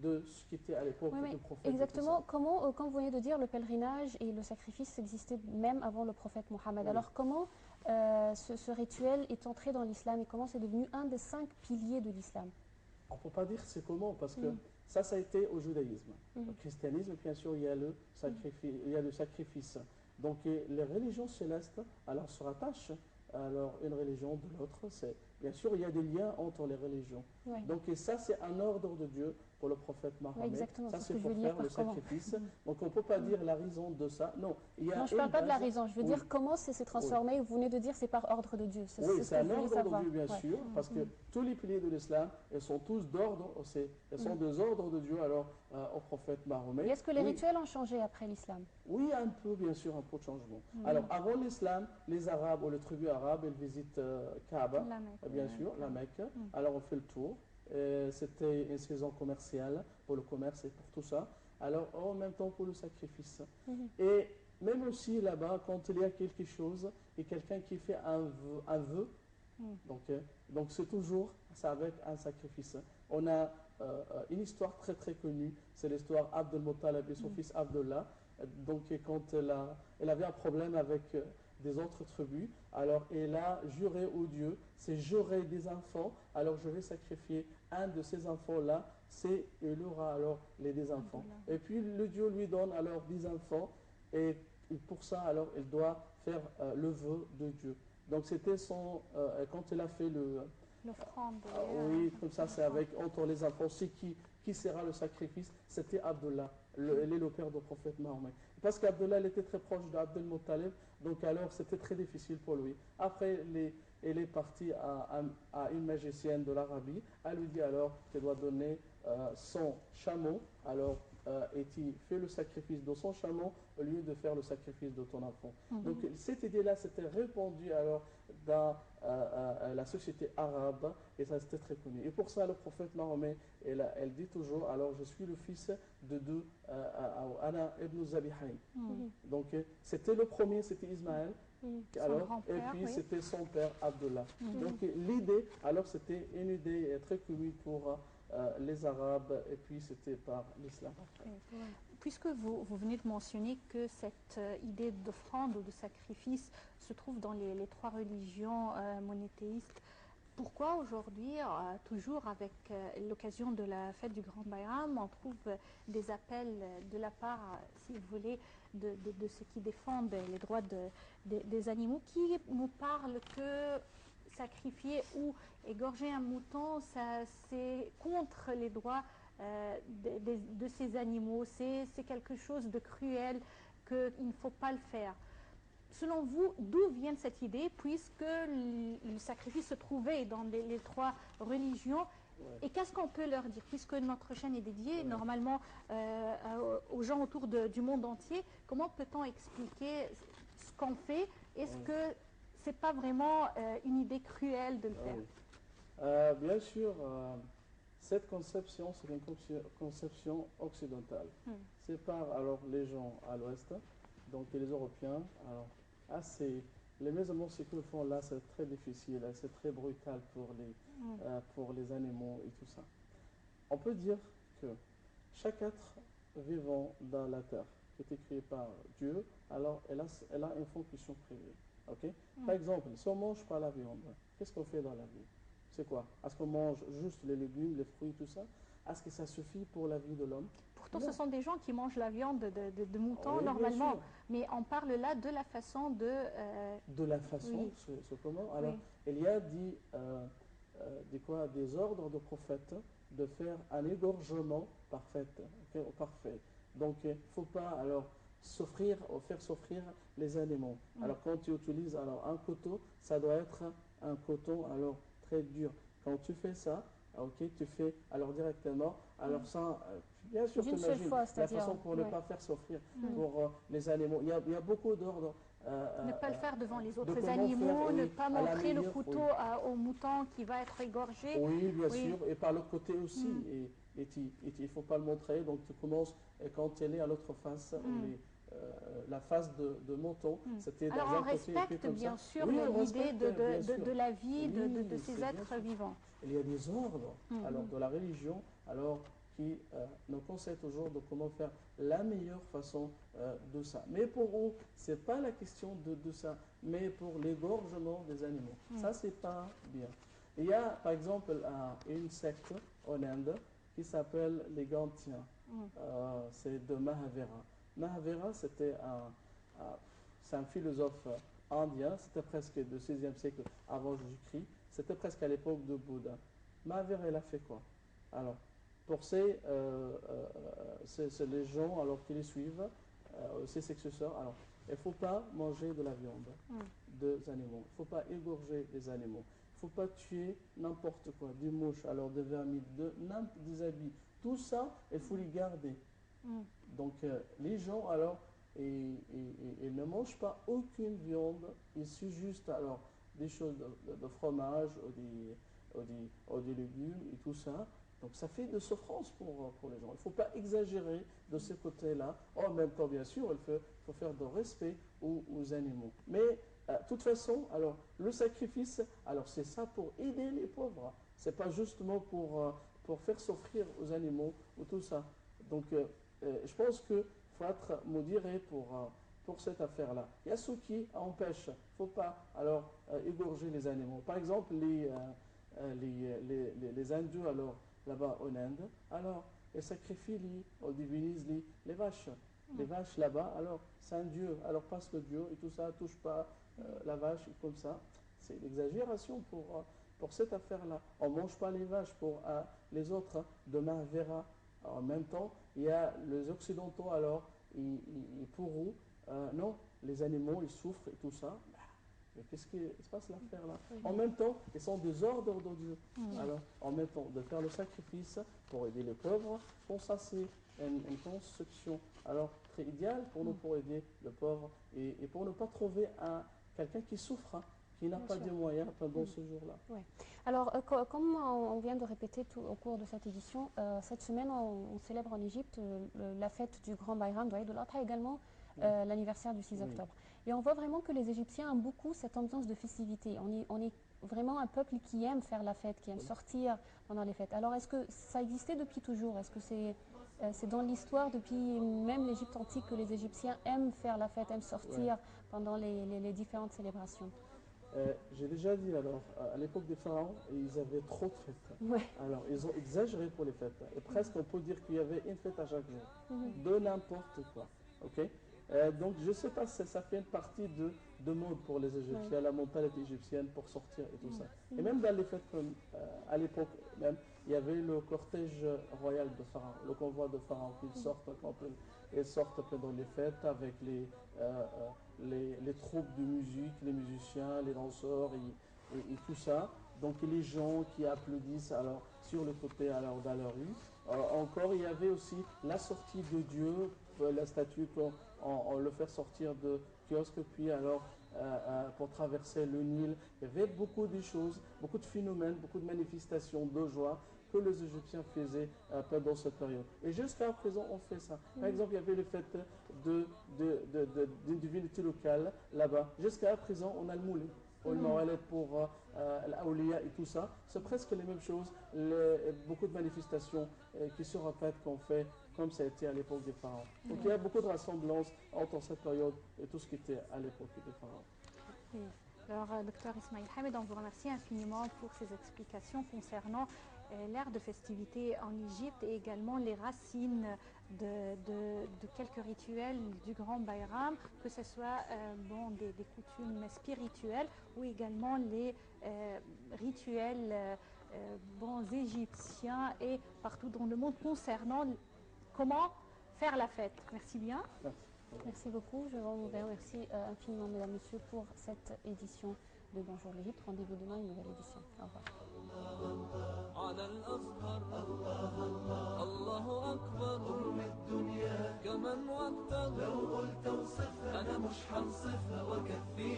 de ce qui était à l'époque Oui, du mais prophète. Et tout exactement, ça. comment, comme vous venez de dire, le pèlerinage et le sacrifice existaient même avant le prophète Mohammed. Oui. Alors comment ce rituel est entré dans l'islam et comment c'est devenu un des 5 piliers de l'islam? On ne peut pas dire c'est comment, parce que Mhm. ça a été au judaïsme. Au Mhm. christianisme, bien sûr, il y a le sacrifice. Il y a le sacrifice. Donc les religions célestes, alors se rattachent alors une religion de l'autre. Bien sûr, il y a des liens entre les religions. Oui. Donc et ça, c'est un ordre de Dieu pour le prophète Oui, Mahomet. exactement, Ça, c'est ce c'est que je pour veux dire faire le par comment. sacrifice. Donc on ne peut pas dire la raison de ça. Non, il y Non, a je ne une parle pas de la base. raison, je veux Oui, dire comment ça s'est oui. transformé. Vous venez de dire c'est par ordre de Dieu, Oui, c'est ce c'est que un je voulais ordre de savoir. Dieu, bien Ouais. sûr, parce que tous les piliers de l'islam, ils sont tous d'ordre, ils sont des ordres de Dieu alors au prophète Et Mahomet. est-ce que les Oui, rituels ont changé après l'islam? oui, un peu, bien sûr, un peu de changement. Alors, avant l'islam, les Arabes ou les tribus arabes, ils visitent Kaaba, La Mecque, bien sûr, la Kaaba. Mecque. Alors, on fait le tour. C'était une saison commerciale pour le commerce et pour tout ça. Alors, en même temps pour le sacrifice. Et même aussi là-bas, quand il y a quelque chose et quelqu'un qui fait un vœu, donc c'est toujours ça avec un sacrifice. On a une histoire très très connue, c'est l'histoire Abdel Muttalib et son fils Abdullah. Donc quand elle avait un problème avec des autres tribus, alors elle a juré au Dieu, c'est j'aurai des enfants, alors je vais sacrifier un de ces enfants-là, il aura alors les des enfants. Et puis le Dieu lui donne alors des enfants, et pour ça alors il doit faire le vœu de Dieu. Donc c'était quand il a fait L'offrande. oui, comme ça c'est avec entre les enfants, c'est qui sera le sacrifice, c'était Abdullah, il est le père du prophète Mahomet. Parce qu'Abdullah il était très proche d'Abdel Muttalib, donc alors c'était très difficile pour lui. Après, il est parti à une magicienne de l'Arabie, elle lui dit alors qu'il doit donner son chameau, alors et tu fais le sacrifice de son chameau au lieu de faire le sacrifice de ton enfant. Donc cette idée-là s'était répandue alors dans la société arabe et ça c'était très connu. Et pour ça le prophète Mahomet, elle dit toujours, alors je suis le fils de deux, Ana ibn Zabihain. Donc c'était le premier, c'était Ismaël. Alors, et grand-père, puis oui. c'était son père Abdullah. Donc l'idée, alors c'était une idée très connue pour les Arabes et puis c'était par l'islam après. Puisque vous venez de mentionner que cette idée d'offrande ou de sacrifice se trouve dans les trois religions monothéistes, pourquoi aujourd'hui, toujours avec l'occasion de la fête du Grand Bayram, on trouve des appels de la part, si vous voulez, de ceux qui défendent les droits des animaux, qui nous parlent que sacrifier ou égorger un mouton, c'est contre les droits de ces animaux, c'est quelque chose de cruel, qu'il ne faut pas le faire. Selon vous, d'où vient cette idée, puisque le sacrifice se trouvait dans les trois religions? Et qu'est-ce qu'on peut leur dire, puisque notre chaîne est dédiée normalement aux gens autour du monde entier? Comment peut-on expliquer ce qu'on fait? Est-ce que c'est pas vraiment une idée cruelle de le faire? Bien sûr, cette conception, c'est une conception occidentale. C'est par alors les gens à l'ouest, donc les Européens. Alors, les musulmans, ce qu'ils font là, c'est très difficile, c'est très brutal pour les animaux et tout ça. On peut dire que chaque être vivant dans la terre, qui est créé par Dieu, alors elle a une fonction privée. Ok. Par exemple, si on ne mange pas la viande, qu'est-ce qu'on fait dans la vie? C'est quoi? Est-ce qu'on mange juste les légumes, les fruits, tout ça? Est-ce que ça suffit pour la vie de l'homme? Pourtant, Non. ce sont des gens qui mangent la viande de mouton Oui, bien normalement, sûr. mais on parle là de la façon De la façon, oui. c'est comment? Alors, Oui. il y a des ordres de prophètes de faire un égorgement parfait. Parfait. Donc, il ne faut pas alors faire souffrir les animaux. Alors, quand tu utilises alors, un couteau, ça doit être un coton alors très dur. Quand tu fais ça, ok, tu fais alors directement, alors sans, bien sûr, tu D'une seule imagines fois, la c'est-à-dire. façon pour ne pas faire souffrir pour les animaux. Il y a beaucoup d'ordres. Ne pas le faire devant les de autres comment faire, animaux, ne oui, pas à la montrer le meilleure, couteau oui. au mouton qui va être égorgé. Oui, bien Oui. sûr, et par l'autre côté aussi, il ne faut pas le montrer, donc tu commences, et quand elle est à l'autre face, la face de mouton, c'était dans Alors un on côté et puis respecte comme ça. bien sûr Oui, on l'idée respecte, bien sûr. de la vie Oui, de c'est ces bien êtres sûr. vivants. Il y a des ordres, alors de la religion, alors qui nous conseillent toujours de comment faire la meilleure façon de ça. Mais pour eux, ce n'est pas la question de ça, mais pour l'égorgement des animaux. Ça, c'est pas bien. Il y a, par exemple, une secte en Inde qui s'appelle les Gantiens. C'est de Mahavira. Mahavira, c'est un philosophe indien, c'était presque du 6e siècle avant Jésus-Christ, c'était presque à l'époque de Bouddha. Mahavira, il a fait quoi? Alors, pour ces les gens alors, qui les suivent, ses successeurs, alors, il ne faut pas manger de la viande des animaux, il ne faut pas égorger les animaux, il ne faut pas tuer n'importe quoi, des mouches, alors des vermines, des habits, tout ça, il faut les garder. Donc, les gens, alors, ils ne mangent pas aucune viande, ils suivent juste alors des choses de fromage ou des légumes et tout ça. Donc ça fait de souffrance pour les gens. Il ne faut pas exagérer de ce côté-là. En même temps, bien sûr, il faut faire de respect aux animaux. Mais de toute façon, alors le sacrifice, alors c'est ça pour aider les pauvres. C'est pas justement pour faire souffrir aux animaux ou tout ça. Donc je pense qu'il faut être modéré pour cette affaire-là. Il y a ceux qui empêchent. Il ne faut pas alors égorger les animaux. Par exemple, les hindous, alors là-bas en Inde, alors ils sacrifient, on divinise les vaches. Les vaches là-bas, alors c'est un dieu, alors passe le dieu et tout ça, touche pas la vache et comme ça. C'est l'exagération pour cette affaire-là. On ne mange pas les vaches pour les autres de Mahavira. En même temps, il y a les Occidentaux, alors, pour eux, non, les animaux, ils souffrent et tout ça. Mais qu'est-ce qui se passe l'affaire là? En même temps, ils sont des ordres de Dieu. Alors, en même temps, de faire le sacrifice pour aider les pauvres, je pense que ça c'est une construction alors très idéale pour nous, pour aider le pauvre et pour ne pas trouver quelqu'un qui souffre, qui n'a pas de moyens pendant ce jour-là. Ouais. Alors, comme on vient de répéter tout au cours de cette édition, cette semaine, on célèbre en Égypte la fête du Grand Bayram de Eid al-Adha, également l'anniversaire du 6 octobre. Et on voit vraiment que les Égyptiens aiment beaucoup cette ambiance de festivité. On est vraiment un peuple qui aime faire la fête, qui aime sortir pendant les fêtes. Alors, est-ce que ça existait depuis toujours? Est-ce que c'est dans l'histoire, depuis même l'Égypte antique, que les Égyptiens aiment faire la fête, aiment sortir pendant les différentes célébrations? J'ai déjà dit, alors, à l'époque des pharaons, ils avaient trop de fêtes. Ouais. Alors, ils ont exagéré pour les fêtes. Et presque, on peut dire qu'il y avait une fête à chaque jour, de n'importe quoi. Ok. Donc, je ne sais pas si ça fait une partie de mode pour les Égyptiens, la mentalité égyptienne pour sortir et tout ça. Et même dans les fêtes, comme à l'époque même, il y avait le cortège royal de Pharaon, le convoi de Pharaon, ils sortent pendant les fêtes avec les troupes de musique, les musiciens, les danseurs et tout ça. Donc les gens qui applaudissent alors sur le côté alors dans la rue. Encore il y avait aussi la sortie de Dieu, la statue on le fait sortir de kiosque puis alors pour traverser le Nil. Il y avait beaucoup de choses, beaucoup de phénomènes, beaucoup de manifestations de joie que les Égyptiens faisaient pendant cette période. Et jusqu'à présent, on fait ça. Par exemple, il y avait les fêtes d'une divinité locale là-bas. Jusqu'à présent, on a le moulin. On le pour l'Aoulia et tout ça. C'est presque les mêmes choses. Beaucoup de manifestations qui se répètent qu'on fait comme ça a été à l'époque des pharaons. Donc il y a beaucoup de ressemblances entre cette période et tout ce qui était à l'époque des pharaons. Oui. Alors, docteur Ismail Hamed, on vous remercie infiniment pour ces explications concernant l'ère de festivité en Égypte et également les racines de quelques rituels du Grand Bayram, que ce soit des coutumes spirituelles ou également les rituels égyptiens et partout dans le monde concernant comment faire la fête. Merci bien. Merci. Merci beaucoup. Je vous remercie infiniment, mesdames, messieurs, pour cette édition de Bonjour l'Égypte. Rendez-vous demain, une nouvelle édition. Au revoir. على الأزهر الله أكبر أم الدنيا كمن وكتر لو قلت وصفها أنا مش حنصفها وكفيها